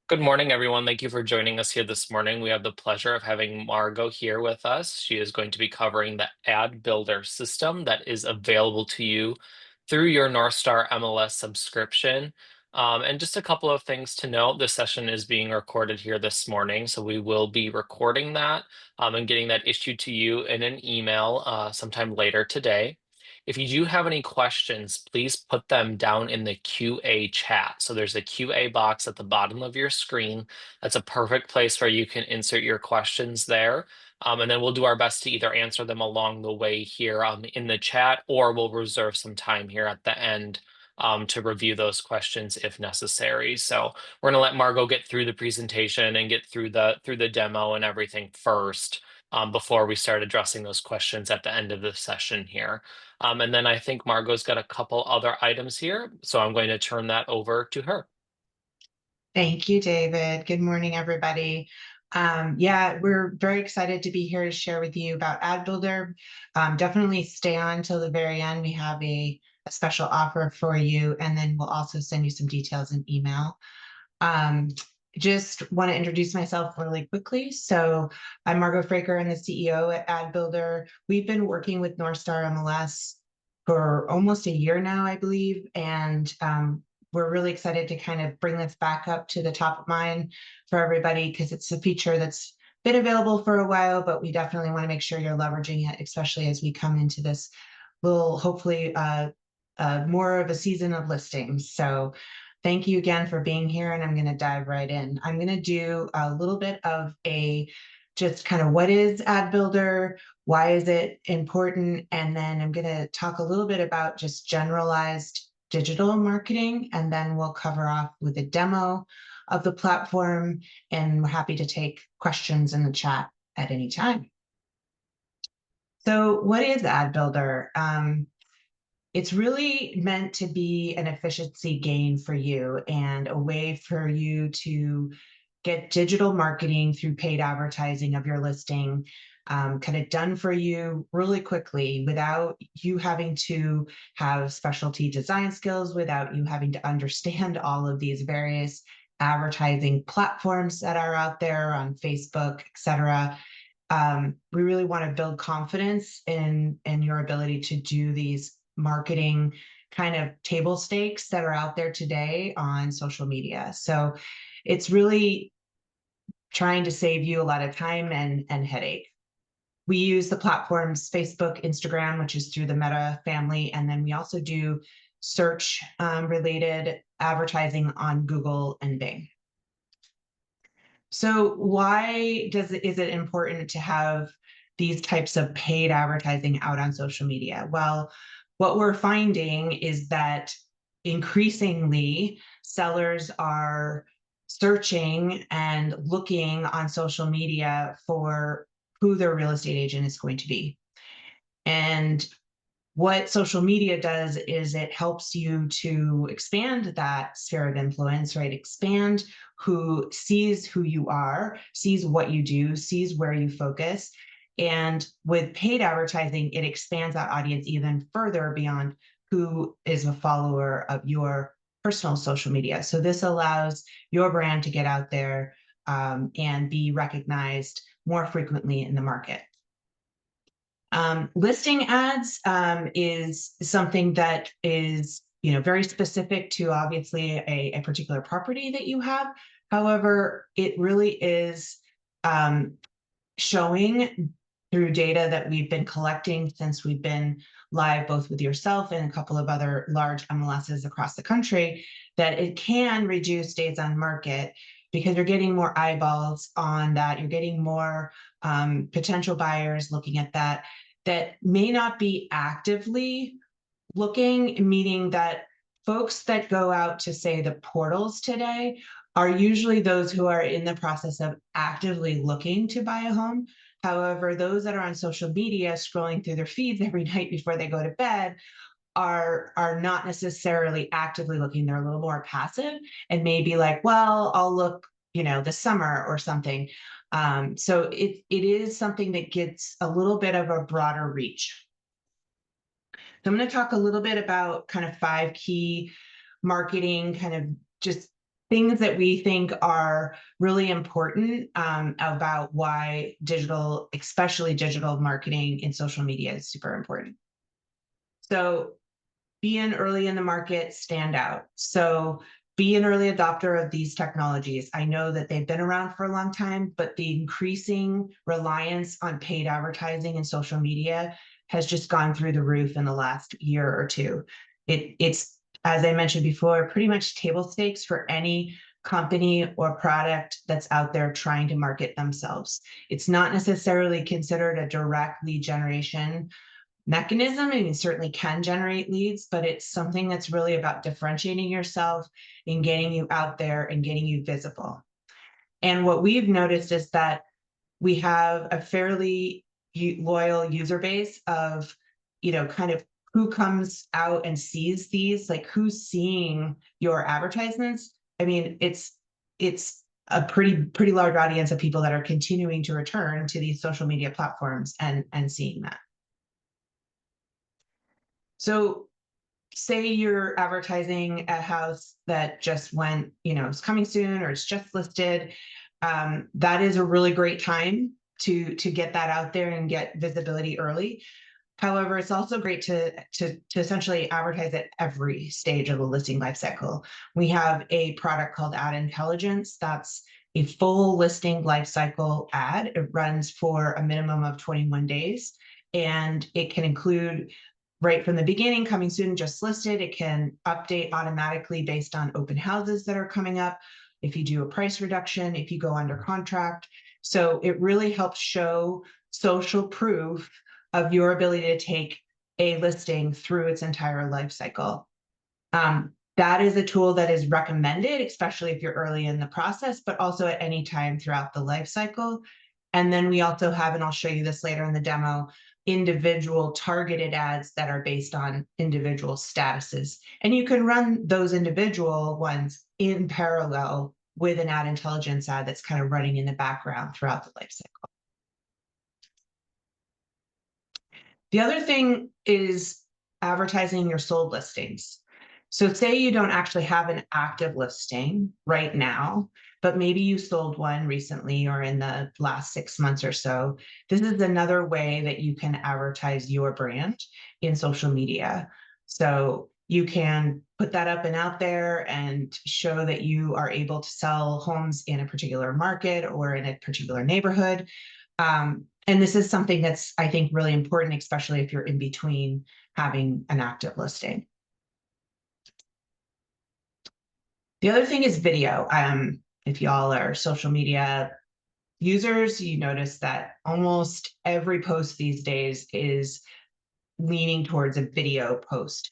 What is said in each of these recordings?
Good morning, everyone. Thank you for joining us here this morning. We have the pleasure of having Margot here with us. She is going to be covering the ad builder system that is available to you through your North Star MLS subscription. And just a couple of things to note, this session is being recorded here this morning, so we will be recording that and getting that issued to you in an email sometime later today. If you do have any questions, please put them down in the QA chat. So there's a QA box at the bottom of your screen. That's a perfect place where you can insert your questions there. And then we'll do our best to either answer them along the way here in the chat, or we'll reserve some time here at the end to review those questions if necessary. So we're going to let Margot get through the presentation and get through the demo and everything first before we start addressing those questions at the end of the session here. And then I think Margot's got a couple other items here, so I'm going to turn that over to her. Thank you, David. Good morning, everybody. Yeah, we're very excited to be here to share with you about Ad Builder. Definitely stay on till the very end. We have a special offer for you, and then we'll also send you some details in email. Um, just want to introduce myself really quickly. So I'm Margot Fraker. I'm the CEO at Ad Builder. We've been working with North Star MLS for almost a year now, I believe, and we're really excited to kind of bring this back up to the top of mind for everybody because it's a feature that's been available for a while, but we definitely want to make sure you're leveraging it, especially as we come into this little, hopefully, more of a season of listings. So thank you again for being here, and I'm going to dive right in. I'm going to do a little bit of a just kind of what is Ad Builder, why is it important, and then I'm going to talk a little bit about just generalized digital marketing, and then we'll cover off with a demo of the platform, and we're happy to take questions in the chat at any time. So what is Ad Builder? It's really meant to be an efficiency gain for you and a way for you to get digital marketing through paid advertising of your listing kind of done for you really quickly without you having to have specialty design skills, without you having to understand all of these various advertising platforms that are out there on Facebook, etc. We really want to build confidence in your ability to do these marketing kind of table stakes that are out there today on social media. So it's really trying to save you a lot of time and headache. We use the platforms Facebook, Instagram, which is through the Meta family, and then we also do search related advertising on Google and Bing. So why is it important to have these types of paid advertising out on social media? Well, what we're finding is that increasingly sellers are searching and looking on social media for who their real estate agent is going to be. And what social media does is it helps you to expand that sphere of influence, right? Expand who sees who you are, sees what you do, sees where you focus. And with paid advertising, it expands that audience even further beyond who is a follower of your personal social media. So this allows your brand to get out there and be recognized more frequently in the market. Listing ads is something that is, very specific to obviously a particular property that you have. However, it really is showing through data that we've been collecting since we've been live, both with yourself and a couple of other large MLSs across the country, that it can reduce days on market because you're getting more eyeballs on that. You're getting more potential buyers looking at that may not be actively looking, meaning that folks that go out to, say, the portals today are usually those who are in the process of actively looking to buy a home. However, those that are on social media scrolling through their feeds every night before they go to bed are not necessarily actively looking. They're a little more passive and maybe like, well, I'll look, this summer or something. So it is something that gets a little bit of a broader reach. So I'm going to talk a little bit about kind of 5 key marketing kind of just things that we think are really important about why digital, especially digital marketing in social media, is super important. So being early in the market, stand out. So be an early adopter of these technologies. I know that they've been around for a long time, but the increasing reliance on paid advertising and social media has just gone through the roof in the last year or two. It's, as I mentioned before, pretty much table stakes for any company or product that's out there trying to market themselves. It's not necessarily considered a direct lead generation mechanism, and you certainly can generate leads, but it's something that's really about differentiating yourself and getting you out there and getting you visible. And what we've noticed is that we have a fairly loyal user base of, kind of who comes out and sees these, like who's seeing your advertisements. I mean, it's a pretty large audience of people that are continuing to return to these social media platforms and seeing that. So say you're advertising a house that just went, it's coming soon or it's just listed. That is a really great time to get that out there and get visibility early. However, it's also great to essentially advertise at every stage of the listing lifecycle. We have a product called Ad Intelligence. That's a full listing lifecycle ad. It runs for a minimum of 21 days, and it can include right from the beginning, coming soon, just listed. It can update automatically based on open houses that are coming up, if you do a price reduction, if you go under contract. So it really helps show social proof of your ability to take a listing through its entire life cycle. That is a tool that is recommended, especially if you're early in the process, but also at any time throughout the life cycle. And then we also have, and I'll show you this later in the demo, individual targeted ads that are based on individual statuses. And you can run those individual ones in parallel with an ad intelligence ad that's kind of running in the background throughout the life cycle. The other thing is advertising your sold listings. So say you don't actually have an active listing right now, but maybe you sold one recently or in the last 6 months or so. This is another way that you can advertise your brand in social media. So you can put that up and out there and show that you are able to sell homes in a particular market or in a particular neighborhood. And this is something that's, I think, really important, especially if you're in between having an active listing. The other thing is video. If y'all are social media users, you notice that almost every post these days is leaning towards a video post.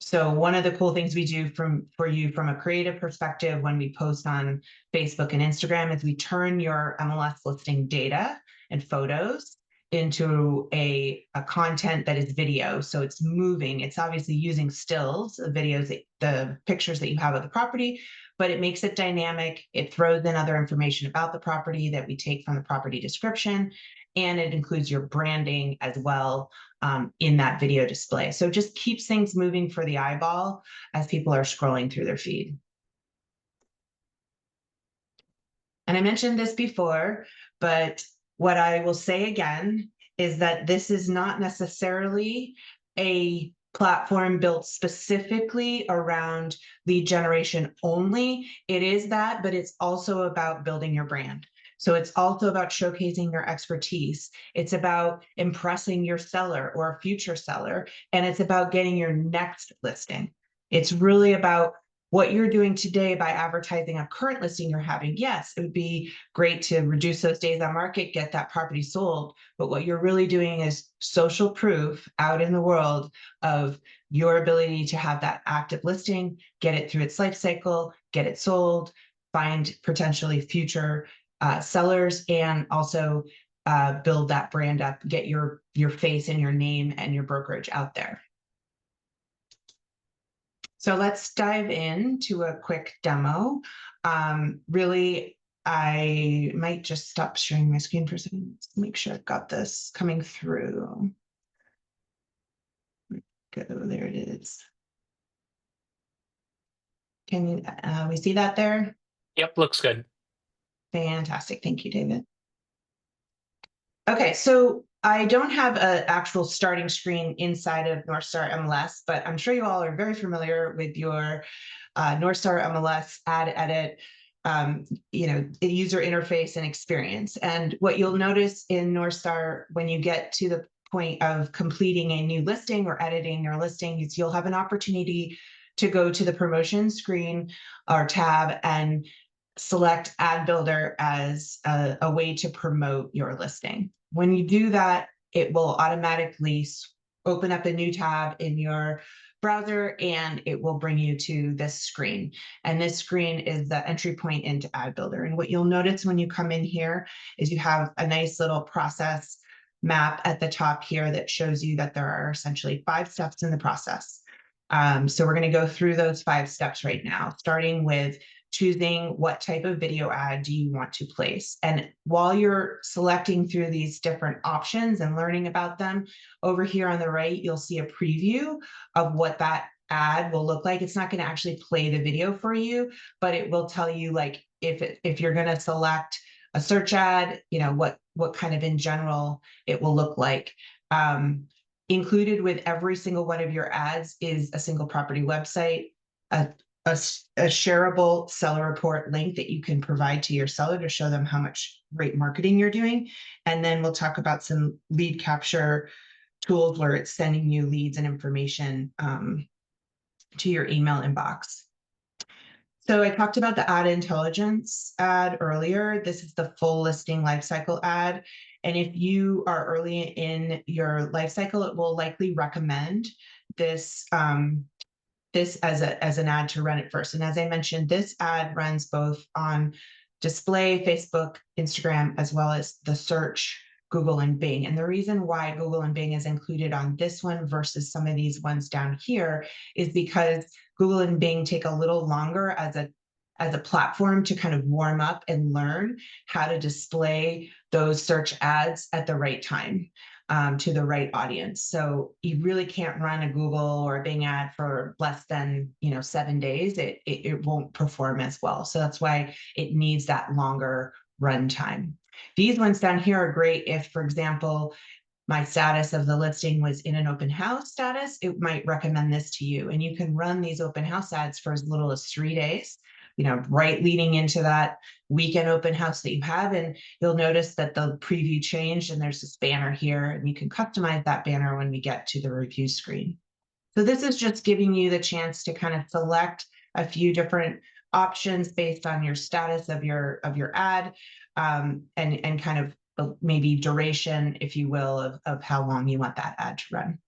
So one of the cool things we do for you from a creative perspective when we post on Facebook and Instagram is we turn your MLS listing data and photos into a content that is video. So it's moving. It's obviously using stills, the videos, the pictures that you have of the property, but it makes it dynamic. It throws in other information about the property that we take from the property description, and it includes your branding as well in that video display. So it just keeps things moving for the eyeball as people are scrolling through their feed. And I mentioned this before, but what I will say again is that this is not necessarily a platform built specifically around lead generation only. It is that, but it's also about building your brand. So it's also about showcasing your expertise. It's about impressing your seller or a future seller, and it's about getting your next listing. It's really about what you're doing today by advertising a current listing you're having. Yes, it would be great to reduce those days on market, get that property sold. But what you're really doing is social proof out in the world of your ability to have that active listing, get it through its life cycle, get it sold, find potentially future sellers, and also build that brand up, get your face and your name and your brokerage out there. So let's dive into a quick demo. Really, I might just stop sharing my screen for a second. Let's make sure I've got this coming through. Go, there it is. Can we see that there? Yep, looks good. Fantastic. Thank you, David. Okay, so I don't have an actual starting screen inside of Northstar MLS, but I'm sure you all are very familiar with your Northstar MLS ad edit, user interface and experience. And what you'll notice in Northstar when you get to the point of completing a new listing or editing your listing is you'll have an opportunity to go to the promotion screen or tab and select ad builder as a way to promote your listing. When you do that, it will automatically open up a new tab in your browser and it will bring you to this screen. And this screen is the entry point into ad builder. And what you'll notice when you come in here is you have a nice little process map at the top here that shows you that there are essentially 5 steps in the process. So we're going to go through those 5 steps right now, starting with choosing what type of video ad do you want to place. And while you're selecting through these different options and learning about them, over here on the right, you'll see a preview of what that ad will look like. It's not going to actually play the video for you, but it will tell you like if you're going to select a search ad, what kind of in general it will look like. Included with every single one of your ads is a single property website, a shareable seller report link that you can provide to your seller to show them how much great marketing you're doing. And then we'll talk about some lead capture tools where it's sending you leads and information to your email inbox. So I talked about the ad intelligence ad earlier. This is the full listing lifecycle ad. And if you are early in your lifecycle, it will likely recommend this this as an ad to run it first. And as I mentioned, this ad runs both on display, Facebook, Instagram, as well as the search, Google and Bing. And the reason why Google and Bing is included on this one versus some of these ones down here is because Google and Bing take a little longer as a platform to kind of warm up and learn how to display those search ads at the right time. To the right audience. So you really can't run a Google or a Bing ad for less than 7 days. It won't perform as well. So that's why it needs that longer run time. These ones down here are great if, for example, my status of the listing was in an open house status, it might recommend this to you. And you can run these open house ads for as little as 3 days, right leading into that weekend open house that you have. And you'll notice that the preview changed and there's this banner here and you can customize that banner when we get to the review screen. So this is just giving you the chance to kind of select a few different options based on your status of your ad and kind of maybe duration, if you will, of how long you want that ad to run.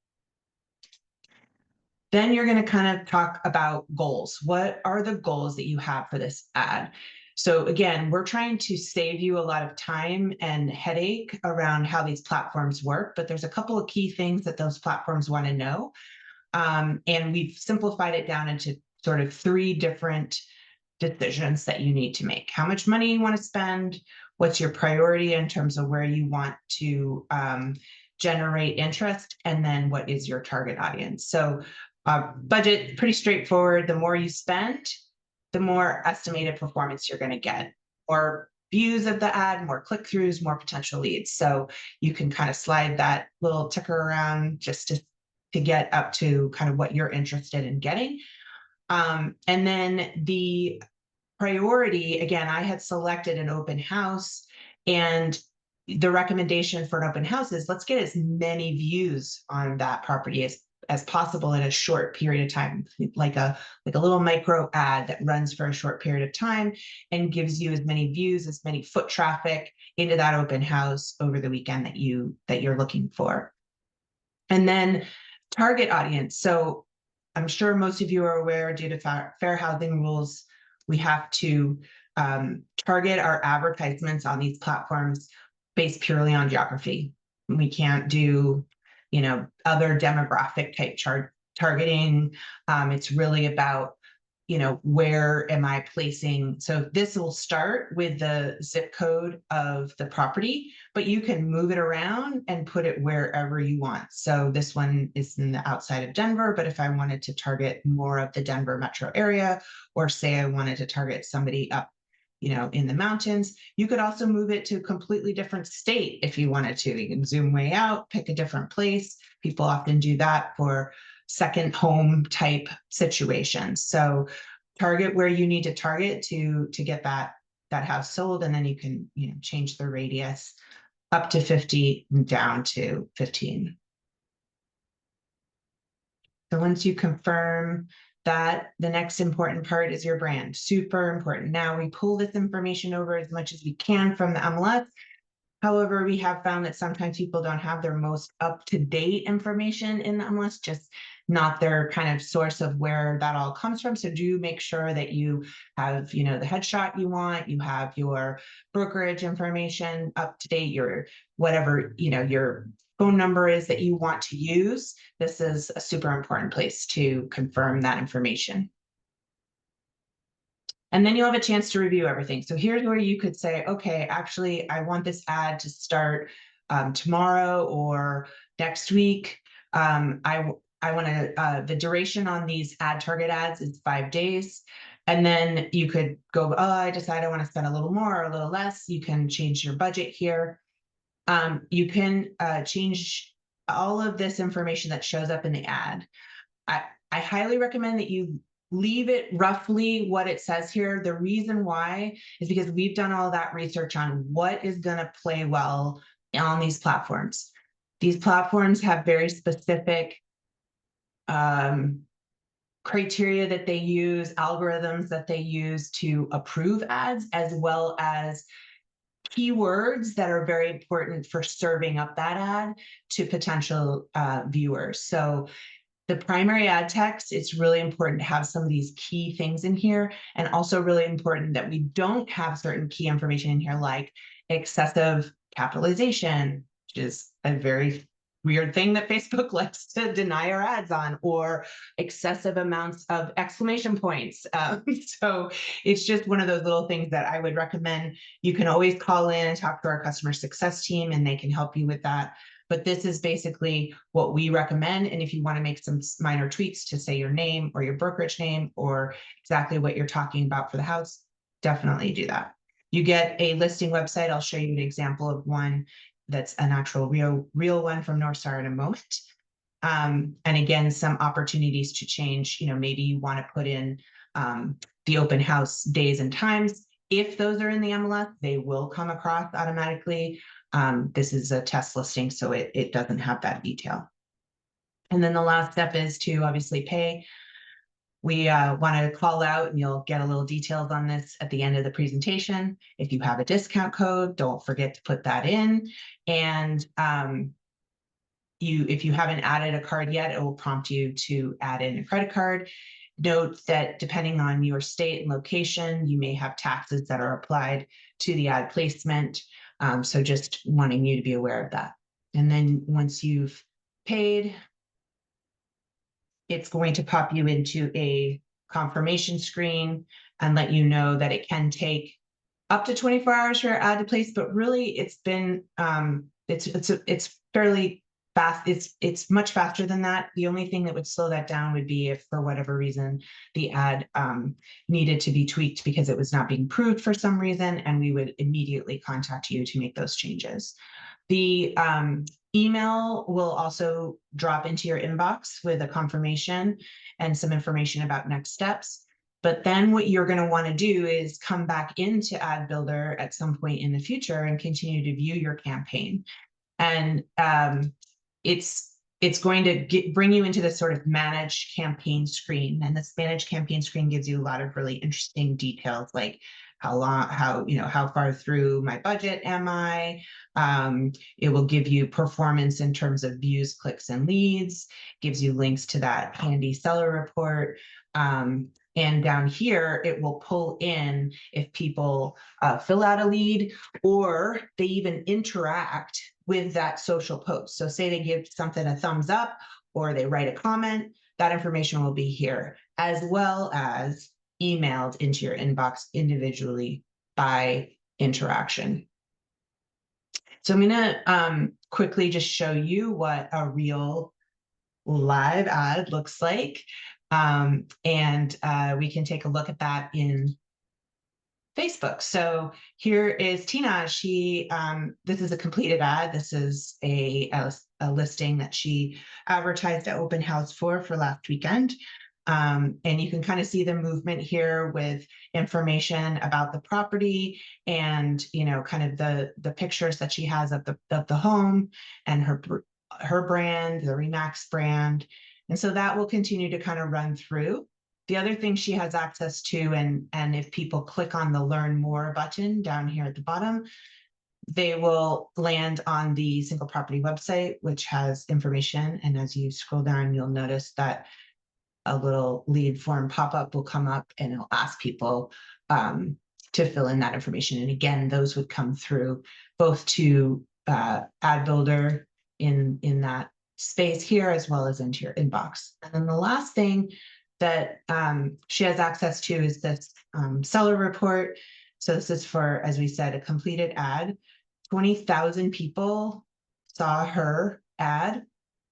Then you're going to kind of talk about goals. What are the goals that you have for this ad? So again, we're trying to save you a lot of time and headache around how these platforms work, but there's a couple of key things that those platforms want to know. And we've simplified it down into sort of 3 different decisions that you need to make. How much money you want to spend, what's your priority in terms of where you want to generate interest, and then what is your target audience. So budget, pretty straightforward. The more you spend, the more estimated performance you're going to get. More views of the ad, more click-throughs, more potential leads. So you can kind of slide that little ticker around just to get up to kind of what you're interested in getting. And then the priority, again, I had selected an open house, and the recommendation for an open house is let's get as many views on that property as possible in a short period of time, like a little micro ad that runs for a short period of time and gives you as many views, as many foot traffic into that open house over the weekend that you're looking for. And then target audience. So I'm sure most of you are aware, due to fair housing rules, we have to target our advertisements on these platforms based purely on geography. We can't do other demographic type targeting. It's really about where am I placing? So this will start with the zip code of the property, but you can move it around and put it wherever you want. So this one is in the outside of Denver, but if I wanted to target more of the Denver metro area, or say I wanted to target somebody up, in the mountains, you could also move it to a completely different state if you wanted to. You can zoom way out, pick a different place. People often do that for second home type situations. So target where you need to target to get that house sold, and then you can change the radius up to 50 and down to 15. So once you confirm that, the next important part is your brand. Super important. Now we pull this information over as much as we can from the MLS. However, we have found that sometimes people don't have their most up-to-date information in the MLS, just not their kind of source of where that all comes from. So do make sure that you have, the headshot you want, you have your brokerage information up to date, your whatever, your phone number is that you want to use. This is a super important place to confirm that information. And then you'll have a chance to review everything. So here's where you could say, okay, actually, I want this ad to start tomorrow or next week. I want to, the duration on these ad target ads is 5 days. And then you could go, oh, I decide I want to spend a little more or a little less. You can change your budget here. You can change all of this information that shows up in the ad. I highly recommend that you leave it roughly what it says here. The reason why is because we've done all that research on what is going to play well on these platforms. These platforms have very specific criteria that they use, algorithms that they use to approve ads, as well as keywords that are very important for serving up that ad to potential viewers. So the primary ad text, it's really important to have some of these key things in here, and also really important that we don't have certain key information in here, like excessive capitalization, which is a very weird thing that Facebook likes to deny our ads on, or excessive amounts of exclamation points. So it's just one of those little things that I would recommend. You can always call in and talk to our customer success team, and they can help you with that. But this is basically what we recommend. And if you want to make some minor tweaks to say your name or your brokerage name or exactly what you're talking about for the house, definitely do that. You get a listing website. I'll show you an example of one that's an actual real one from Northstar in a moment. And again, some opportunities to change. Maybe you want to put in the open house days and times. If those are in the MLS, they will come across automatically. This is a test listing, so it doesn't have that detail. And then the last step is to obviously pay. We want to call out, and you'll get a little details on this at the end of the presentation. If you have a discount code, don't forget to put that in. And if you haven't added a card yet, it will prompt you to add in a credit card. Note that depending on your state and location, you may have taxes that are applied to the ad placement. So just wanting you to be aware of that. And then once you've paid, it's going to pop you into a confirmation screen and let you know that it can take up to 24 hours for your ad to place, but really it's been, it's fairly fast. It's much faster than that. The only thing that would slow that down would be if for whatever reason the ad needed to be tweaked because it was not being approved for some reason, and we would immediately contact you to make those changes. The email will also drop into your inbox with a confirmation and some information about next steps. But then what you're going to want to do is come back into Ad Builder at some point in the future and continue to view your campaign. And it's going to bring you into this sort of managed campaign screen. And this managed campaign screen gives you a lot of really interesting details, like how far through my budget am I? It will give you performance in terms of views, clicks, and leads, gives you links to that handy seller report. And down here, it will pull in if people fill out a lead or they even interact with that social post. So say they give something a thumbs up or they write a comment, that information will be here, as well as emailed into your inbox individually by interaction. So I'm going to quickly just show you what a real live ad looks like. And we can take a look at that in Facebook. So here is Tina. This is a completed ad. This is a listing that she advertised at open house for last weekend. And you can kind of see the movement here with information about the property and, kind of the pictures that she has of the home and her brand, the Remax brand. And so that will continue to kind of run through. The other thing she has access to, and if people click on the Learn More button down here at the bottom, they will land on the single property website, which has information. And as you scroll down, you'll notice that a little lead form pop-up will come up and it'll ask people to fill in that information. And again, those would come through both to Ad Builder in that space here, as well as into your inbox. And then the last thing that she has access to is this seller report. So this is for, as we said, a completed ad. 20,000 people saw her ad.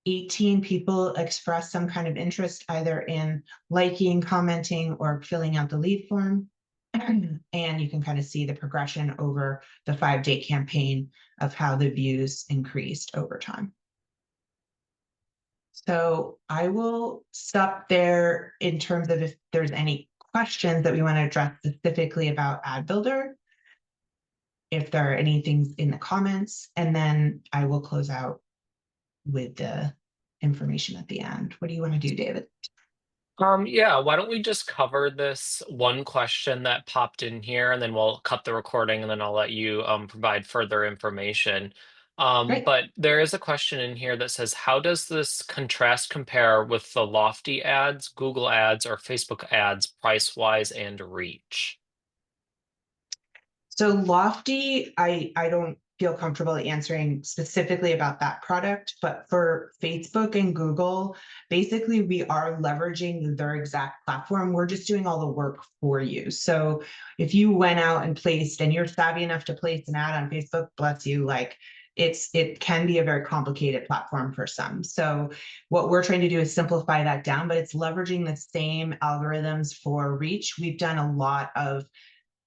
18 people expressed some kind of interest either in liking, commenting, or filling out the lead form. And you can kind of see the progression over the 5-day campaign of how the views increased over time. So I will stop there in terms of if there's any questions that we want to address specifically about Ad Builder, if there are any things in the comments, and then I will close out with the information at the end. What do you want to do, David? Yeah, why don't we just cover this one question that popped in here, and then we'll cut the recording, and then I'll let you provide further information. Great. But there is a question in here that says, how does this contrast compare with the Lofty ads, Google ads, or Facebook ads price-wise and reach? So Lofty, I don't feel comfortable answering specifically about that product, but for Facebook and Google, basically we are leveraging their exact platform. We're just doing all the work for you. So if you went out and placed, and you're savvy enough to place an ad on Facebook, bless you, like it can be a very complicated platform for some. So what we're trying to do is simplify that down, but it's leveraging the same algorithms for reach. We've done a lot of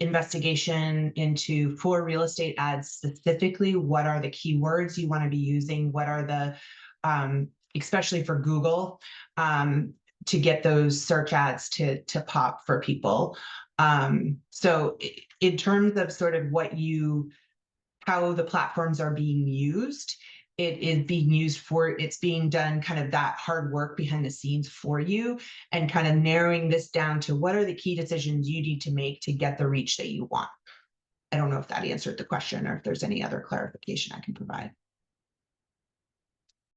investigation into, for real estate ads specifically, what are the keywords you want to be using, what are the especially for Google, to get those search ads to pop for people. So in terms of sort of how the platforms are being used, it is being used it's being done kind of that hard work behind the scenes for you, and kind of narrowing this down to what are the key decisions you need to make to get the reach that you want. I don't know if that answered the question or if there's any other clarification I can provide.